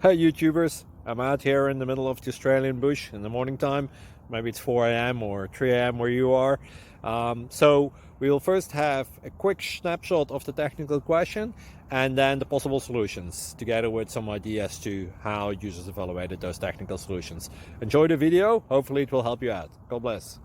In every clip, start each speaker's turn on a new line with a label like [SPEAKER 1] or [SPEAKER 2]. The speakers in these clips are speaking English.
[SPEAKER 1] Hi YouTubers, I'm out here in the middle of the Australian bush in the morning time. Maybe it's 4 a.m. or 3 a.m. where you are. So we will first have a quick snapshot of the technical question and then the possible solutions, together with some ideas to how users evaluated those technical solutions. Enjoy the video, hopefully it will help you out. God bless.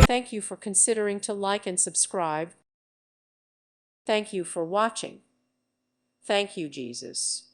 [SPEAKER 2] Thank you for considering to like and subscribe. Thank you for watching. Thank you, Jesus.